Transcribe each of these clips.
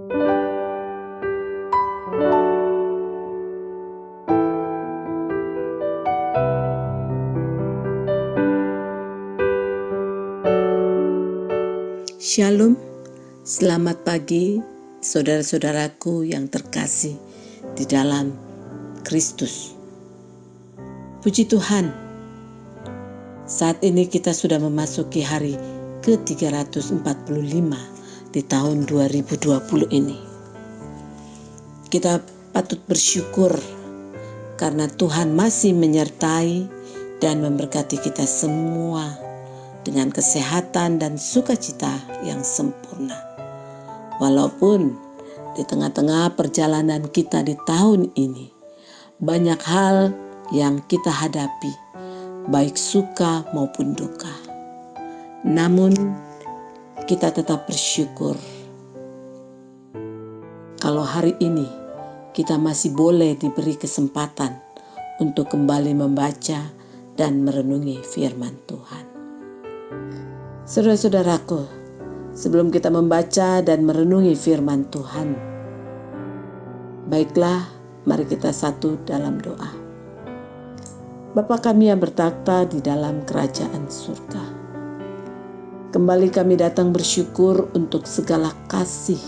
Shalom, selamat pagi saudara-saudaraku yang terkasih di dalam Kristus. Puji Tuhan, saat ini kita sudah memasuki hari ke-345 di tahun 2020 ini. Kita patut bersyukur karena Tuhan masih menyertai dan memberkati kita semua dengan kesehatan dan sukacita yang sempurna. Walaupun di tengah-tengah perjalanan kita di tahun ini, banyak hal yang kita hadapi, baik suka maupun duka. Namun, kita tetap bersyukur kalau hari ini kita masih boleh diberi kesempatan untuk kembali membaca dan merenungi firman Tuhan. Saudara-saudaraku, sebelum kita membaca dan merenungi firman Tuhan, baiklah mari kita satu dalam doa. Bapa kami yang bertakhta di dalam kerajaan surga, kembali kami datang bersyukur untuk segala kasih,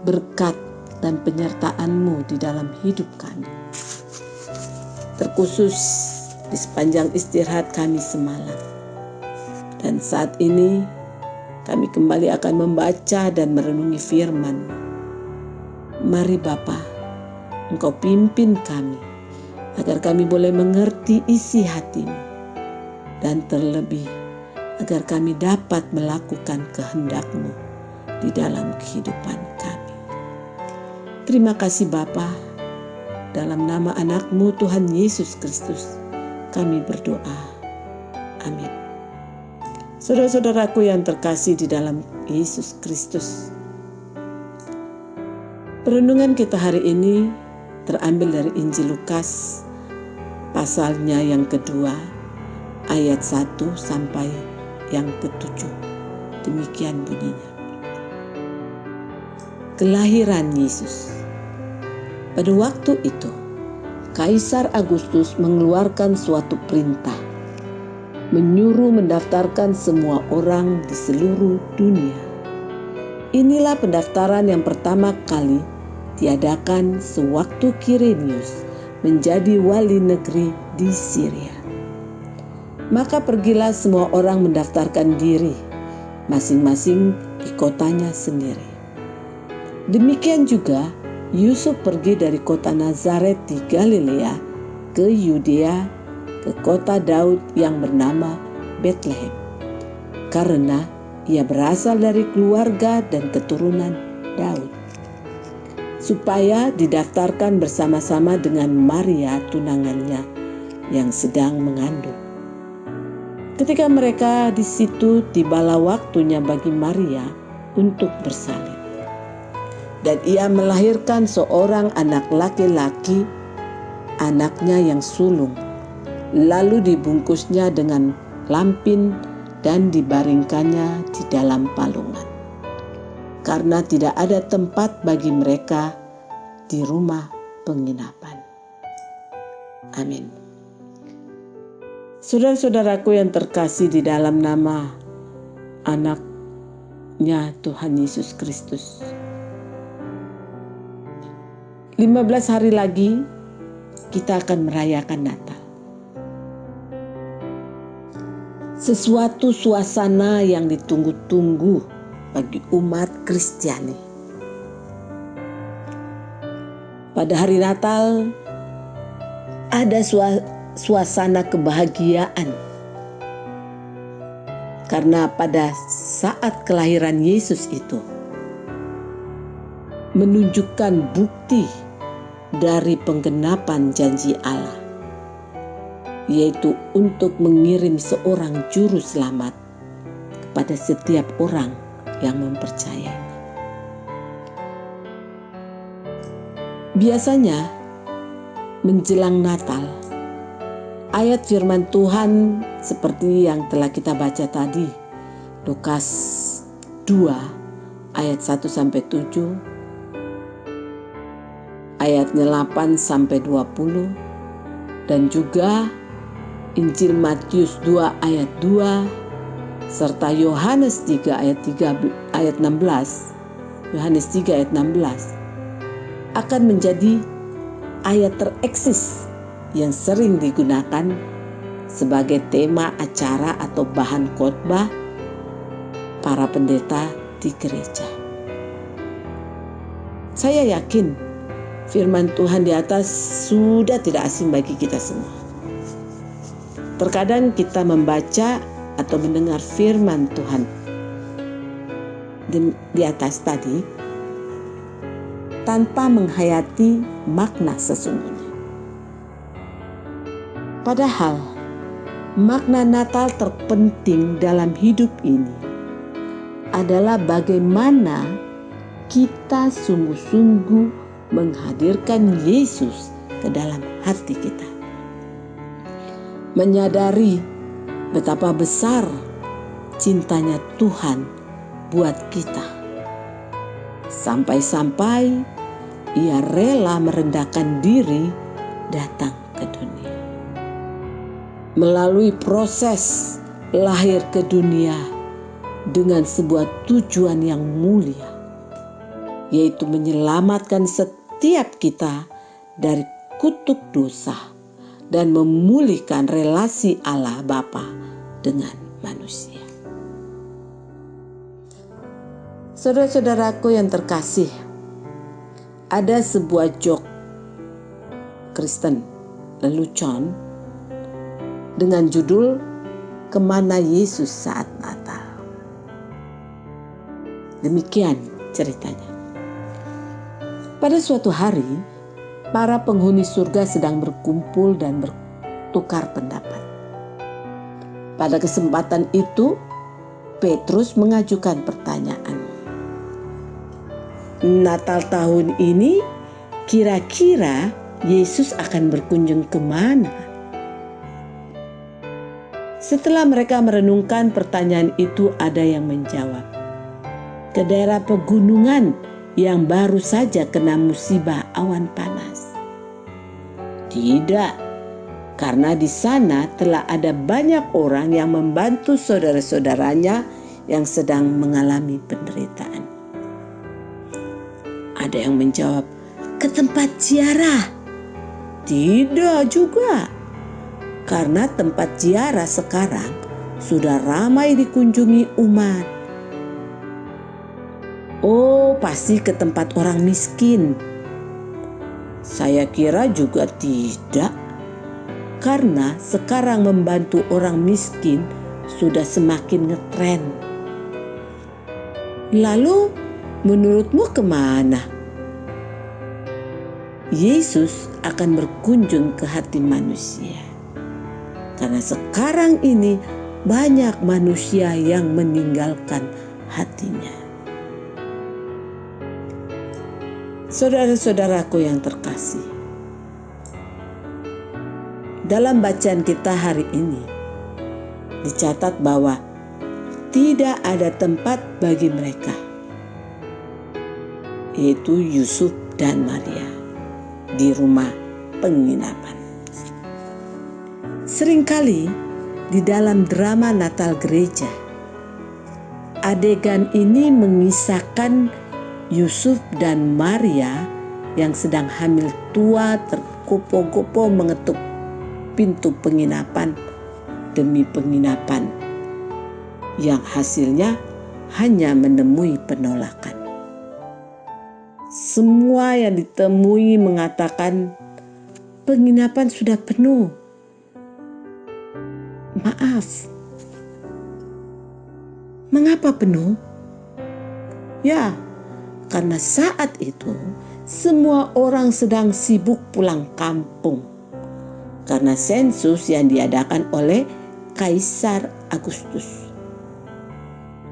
berkat, dan penyertaan-Mu di dalam hidup kami. Terkhusus di sepanjang istirahat kami semalam. Dan saat ini kami kembali akan membaca dan merenungi firman. Mari Bapa, Engkau pimpin kami agar kami boleh mengerti isi hati-Mu, dan terlebih agar kami dapat melakukan kehendak-Mu di dalam kehidupan kami. Terima kasih Bapa, dalam nama anak-Mu Tuhan Yesus Kristus kami berdoa. Amin. Saudara-saudaraku yang terkasih di dalam Yesus Kristus, perenungan kita hari ini terambil dari Injil Lukas, pasalnya yang kedua, ayat 1 sampai yang ke-7. Demikian bunyinya. Kelahiran Yesus. Pada waktu itu, Kaisar Agustus mengeluarkan suatu perintah, menyuruh mendaftarkan semua orang di seluruh dunia. Inilah pendaftaran yang pertama kali diadakan sewaktu Kirenius menjadi wali negeri di Syria. Maka pergilah semua orang mendaftarkan diri, masing-masing di kotanya sendiri. Demikian juga Yusuf pergi dari kota Nazaret di Galilea ke Yudea, ke kota Daud yang bernama Betlehem, karena ia berasal dari keluarga dan keturunan Daud, supaya didaftarkan bersama-sama dengan Maria tunangannya yang sedang mengandung. Ketika mereka di situ, tibalah waktunya bagi Maria untuk bersalin, dan ia melahirkan seorang anak laki-laki, anaknya yang sulung. Lalu dibungkusnya dengan lampin dan dibaringkannya di dalam palungan, karena tidak ada tempat bagi mereka di rumah penginapan. Amin. Saudara-saudaraku yang terkasih di dalam nama anaknya Tuhan Yesus Kristus, 15 hari lagi kita akan merayakan Natal. Sesuatu suasana yang ditunggu-tunggu bagi umat Kristiani. Pada hari Natal ada suasana kebahagiaan, karena pada saat kelahiran Yesus itu menunjukkan bukti dari penggenapan janji Allah, yaitu untuk mengirim seorang juru selamat kepada setiap orang yang mempercayainya. Biasanya menjelang Natal, ayat firman Tuhan seperti yang telah kita baca tadi, Lukas 2 ayat 1-7 ayatnya 8 sampai 20, dan juga Injil Matius 2 ayat 2 serta Yohanes 3 ayat 16. Yohanes 3 ayat 16 akan menjadi ayat tereksis yang sering digunakan sebagai tema acara atau bahan khotbah para pendeta di gereja. Saya yakin firman Tuhan di atas sudah tidak asing bagi kita semua. Terkadang kita membaca atau mendengar firman Tuhan di atas tadi tanpa menghayati makna sesungguhnya. Padahal makna Natal terpenting dalam hidup ini adalah bagaimana kita sungguh-sungguh menghadirkan Yesus ke dalam hati kita. Menyadari betapa besar cintanya Tuhan buat kita. Sampai-sampai Ia rela merendahkan diri datang ke dunia. Melalui proses lahir ke dunia dengan sebuah tujuan yang mulia, yaitu menyelamatkan setiap kita dari kutuk dosa dan memulihkan relasi Allah Bapa dengan manusia. Saudara-saudaraku yang terkasih, ada sebuah joke Kristen lelucon dengan judul "Kemana Yesus Saat Natal?". Demikian ceritanya. Pada suatu hari, para penghuni surga sedang berkumpul dan bertukar pendapat. Pada kesempatan itu, Petrus mengajukan pertanyaan. Natal tahun ini kira-kira Yesus akan berkunjung kemana? Setelah mereka merenungkan pertanyaan itu, ada yang menjawab, ke daerah pegunungan yang baru saja kena musibah awan panas. Tidak, karena di sana telah ada banyak orang yang membantu saudara-saudaranya yang sedang mengalami penderitaan. Ada yang menjawab, ke tempat ziarah. Tidak juga, karena tempat ziarah sekarang sudah ramai dikunjungi umat. Oh, pasti ke tempat orang miskin. Saya kira juga tidak, karena sekarang membantu orang miskin sudah semakin ngetren. Lalu, menurutmu kemana? Yesus akan berkunjung ke hati manusia. Karena sekarang ini banyak manusia yang meninggalkan hatinya. Saudara-saudaraku yang terkasih, dalam bacaan kita hari ini dicatat bahwa tidak ada tempat bagi mereka, yaitu Yusuf dan Maria, di rumah penginapan. Seringkali di dalam drama Natal gereja, adegan ini mengisahkan Yusuf dan Maria yang sedang hamil tua tergopoh-gopoh mengetuk pintu penginapan demi penginapan, yang hasilnya hanya menemui penolakan. Semua yang ditemui mengatakan penginapan sudah penuh. Maaf, mengapa penuh? Ya, karena saat itu semua orang sedang sibuk pulang kampung karena sensus yang diadakan oleh Kaisar Agustus.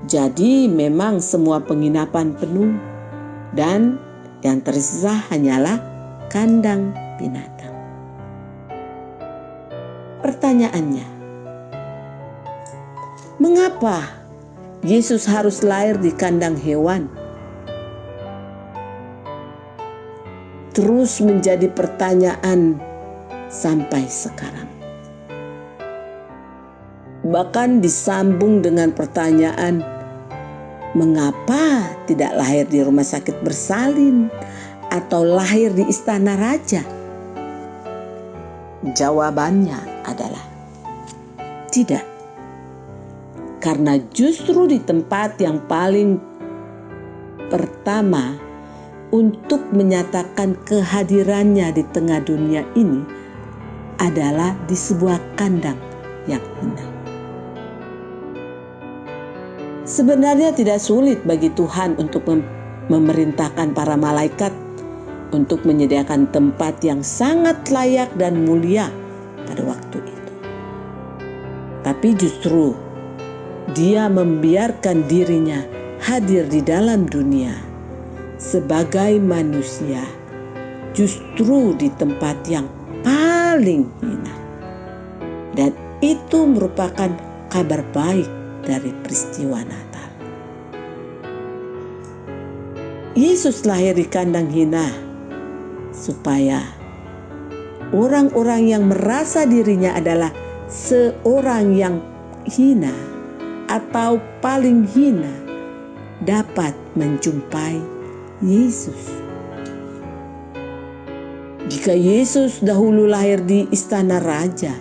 Jadi memang semua penginapan penuh dan yang tersisa hanyalah kandang binatang. Pertanyaannya, mengapa Yesus harus lahir di kandang hewan? terus menjadi pertanyaan sampai sekarang. Bahkan disambung dengan pertanyaan, mengapa tidak lahir di rumah sakit bersalin atau lahir di istana raja? Jawabannya adalah tidak. Karena justru di tempat yang paling pertama untuk menyatakan kehadirannya di tengah dunia ini adalah di sebuah kandang yang indah. Sebenarnya tidak sulit bagi Tuhan untuk memerintahkan para malaikat untuk menyediakan tempat yang sangat layak dan mulia pada waktu itu. Tapi justru Dia membiarkan dirinya hadir di dalam dunia sebagai manusia, justru di tempat yang paling hina. Dan itu merupakan kabar baik dari peristiwa Natal. Yesus lahir di kandang hina supaya orang-orang yang merasa dirinya adalah seorang yang hina atau paling hina dapat menjumpai Yesus. Jika Yesus dahulu lahir di istana raja,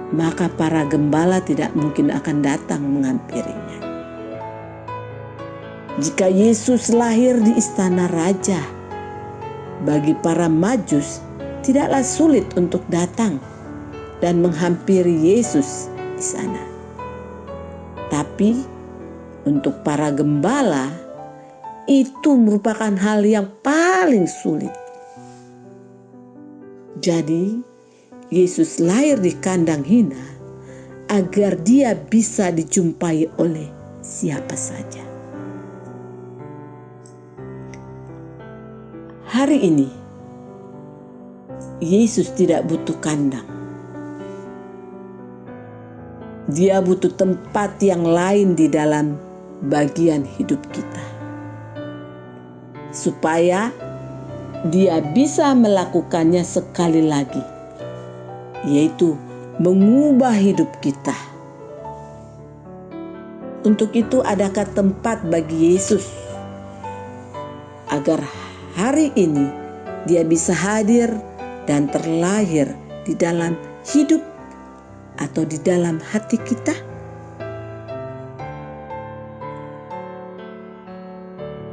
maka para gembala tidak mungkin akan datang menghampirinya. Jika Yesus lahir di istana raja, bagi para Majus tidaklah sulit untuk datang dan menghampiri Yesus di sana. Tapi untuk para gembala itu merupakan hal yang paling sulit. Jadi Yesus lahir di kandang hina agar Dia bisa dijumpai oleh siapa saja. Hari ini Yesus tidak butuh kandang. Dia butuh tempat yang lain di dalam bagian hidup kita, supaya Dia bisa melakukannya sekali lagi, yaitu mengubah hidup kita. Untuk itu, adakah tempat bagi Yesus agar hari ini Dia bisa hadir dan terlahir di dalam hidup atau di dalam hati kita?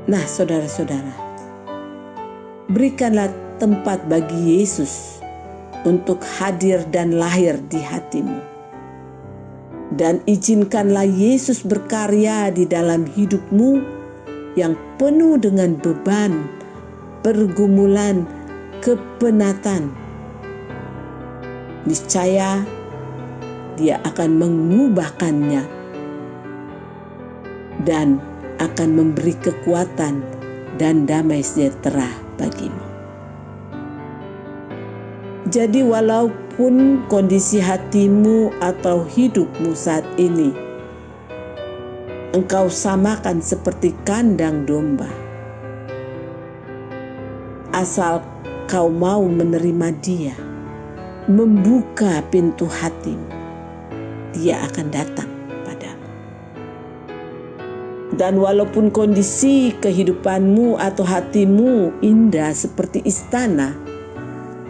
Nah, saudara-saudara, berikanlah tempat bagi Yesus untuk hadir dan lahir di hatimu. Dan izinkanlah Yesus berkarya di dalam hidupmu yang penuh dengan beban, pergumulan, kepenatan. Niscaya Dia akan mengubahkannya dan akan memberi kekuatan dan damai sejahtera bagimu. Jadi walaupun kondisi hatimu atau hidupmu saat ini engkau samakan seperti kandang domba, asal kau mau menerima Dia, membuka pintu hatimu, Dia akan datang padamu. Dan walaupun kondisi kehidupanmu atau hatimu indah seperti istana,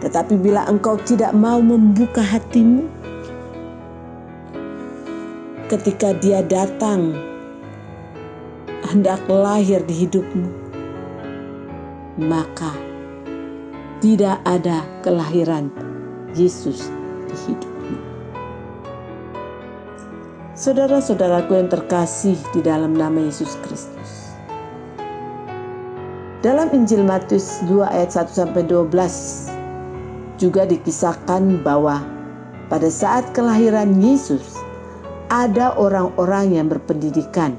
tetapi bila engkau tidak mau membuka hatimu, ketika Dia datang hendak lahir di hidupmu, maka tidak ada kelahiran Yesus di hidupmu. Saudara-saudaraku yang terkasih di dalam nama Yesus Kristus, dalam Injil Matius 2 ayat 1-12 juga dikisahkan bahwa pada saat kelahiran Yesus ada orang-orang yang berpendidikan,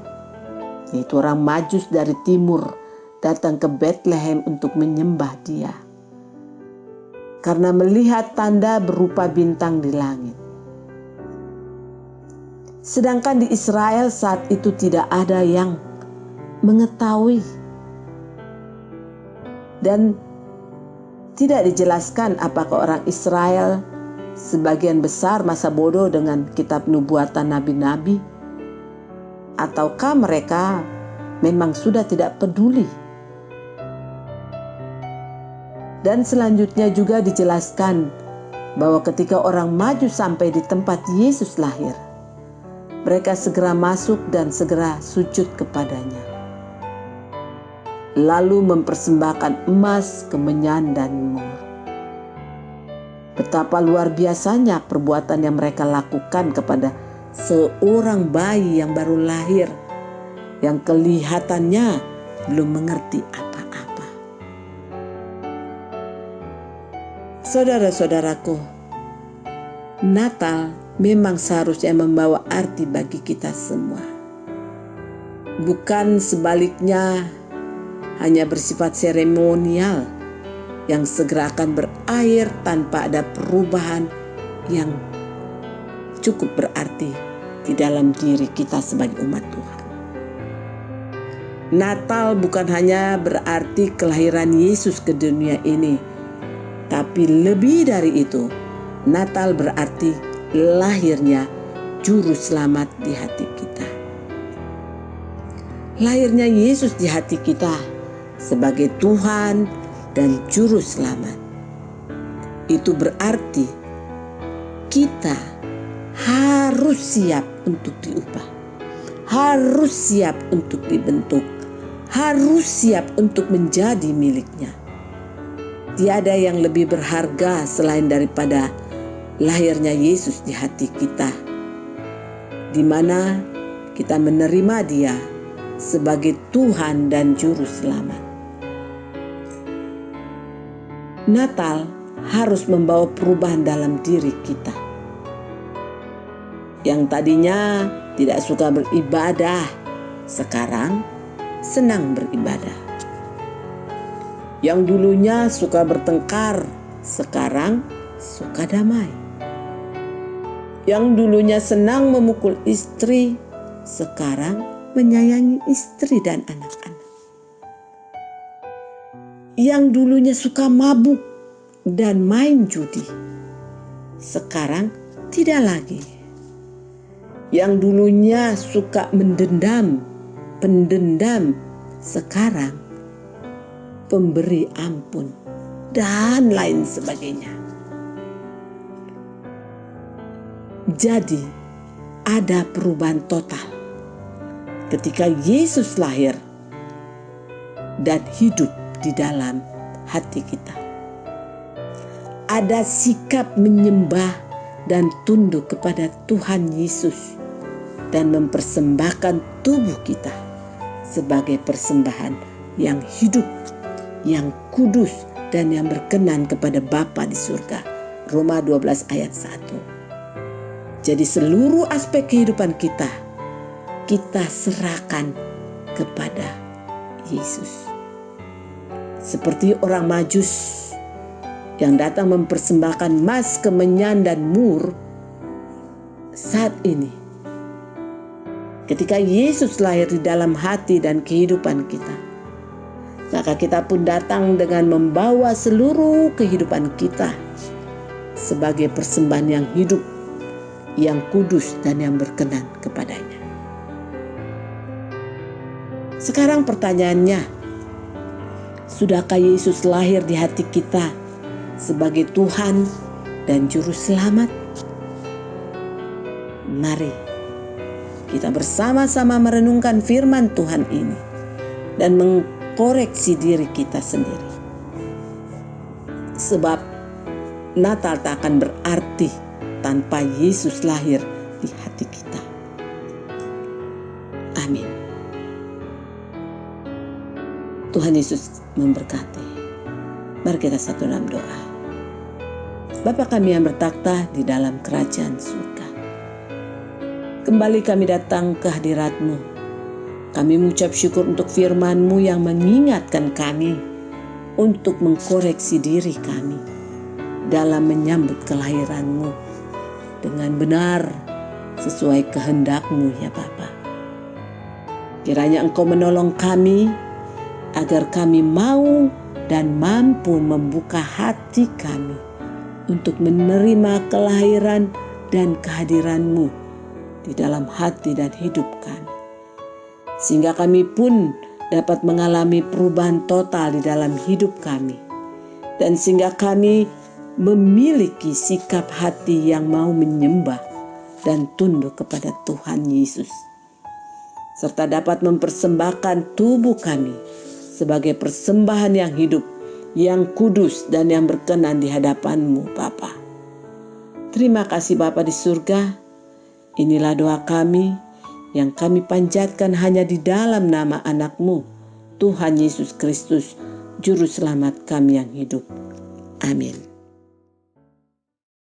yaitu orang Majus dari timur, datang ke Betlehem untuk menyembah Dia karena melihat tanda berupa bintang di langit. Sedangkan di Israel saat itu tidak ada yang mengetahui. Dan Tidak dijelaskan apakah orang Israel sebagian besar masa bodoh dengan kitab nubuatan nabi-nabi, ataukah mereka memang sudah tidak peduli. Dan selanjutnya juga dijelaskan bahwa ketika orang maju sampai di tempat Yesus lahir, mereka segera masuk dan segera sujud kepadanya, lalu mempersembahkan emas, kemenyan, dan mur. Betapa luar biasanya perbuatan yang mereka lakukan kepada seorang bayi yang baru lahir, yang kelihatannya belum mengerti apa-apa. Saudara-saudaraku, Natal memang seharusnya membawa arti bagi kita semua. Bukan sebaliknya hanya bersifat seremonial yang segera akan berakhir tanpa ada perubahan yang cukup berarti di dalam diri kita sebagai umat Tuhan. Natal bukan hanya berarti kelahiran Yesus ke dunia ini, tapi lebih dari itu, Natal berarti lahirnya Juru Selamat di hati kita. Lahirnya Yesus di hati kita sebagai Tuhan dan Juru Selamat. Itu berarti kita harus siap untuk diubah, harus siap untuk dibentuk, harus siap untuk menjadi miliknya. Tiada yang lebih berharga selain daripada lahirnya Yesus di hati kita, di mana kita menerima Dia sebagai Tuhan dan Juru Selamat. Natal harus membawa perubahan dalam diri kita. Yang tadinya tidak suka beribadah, sekarang senang beribadah. Yang dulunya suka bertengkar, sekarang suka damai. Yang dulunya senang memukul istri, sekarang menyayangi istri dan anak-anak. Yang dulunya suka mabuk dan main judi, sekarang tidak lagi. Yang dulunya suka mendendam, pendendam, sekarang pemberi ampun, dan lain sebagainya. Jadi, ada perubahan total ketika Yesus lahir dan hidup di dalam hati kita. Ada sikap menyembah dan tunduk kepada Tuhan Yesus dan mempersembahkan tubuh kita sebagai persembahan yang hidup, yang kudus, dan yang berkenan kepada Bapa di surga. Roma 12 ayat 1. Jadi seluruh aspek kehidupan kita serahkan kepada Yesus. Seperti orang Majus yang datang mempersembahkan emas, kemenyan, dan mur, saat ini ketika Yesus lahir di dalam hati dan kehidupan kita, maka kita pun datang dengan membawa seluruh kehidupan kita sebagai persembahan yang hidup, yang kudus, dan yang berkenan kepadanya. Sekarang pertanyaannya, sudahkah Yesus lahir di hati kita sebagai Tuhan dan Juru Selamat? Mari kita bersama-sama merenungkan firman Tuhan ini dan mengkoreksi diri kita sendiri. Sebab Natal tak akan berarti tanpa Yesus lahir di hati kita. Amin. Tuhan Yesus memberkati. Mari kita satu dalam doa. Bapa kami yang bertakhta di dalam kerajaan surga, kembali kami datang ke hadirat-Mu. Kami mengucap syukur untuk firman-Mu yang mengingatkan kami untuk mengkoreksi diri kami dalam menyambut kelahiran-Mu dengan benar sesuai kehendak-Mu ya Bapa. Kiranya Engkau menolong kami agar kami mau dan mampu membuka hati kami untuk menerima kelahiran dan kehadiran-Mu di dalam hati dan hidup kami. Sehingga kami pun dapat mengalami perubahan total di dalam hidup kami. Dan sehingga kami memiliki sikap hati yang mau menyembah dan tunduk kepada Tuhan Yesus. Serta dapat mempersembahkan tubuh kami sebagai persembahan yang hidup, yang kudus dan yang berkenan di hadapan-Mu Bapa. Terima kasih Bapa di surga. Inilah doa kami yang kami panjatkan hanya di dalam nama anak-Mu, Tuhan Yesus Kristus, Juru Selamat kami yang hidup. Amin.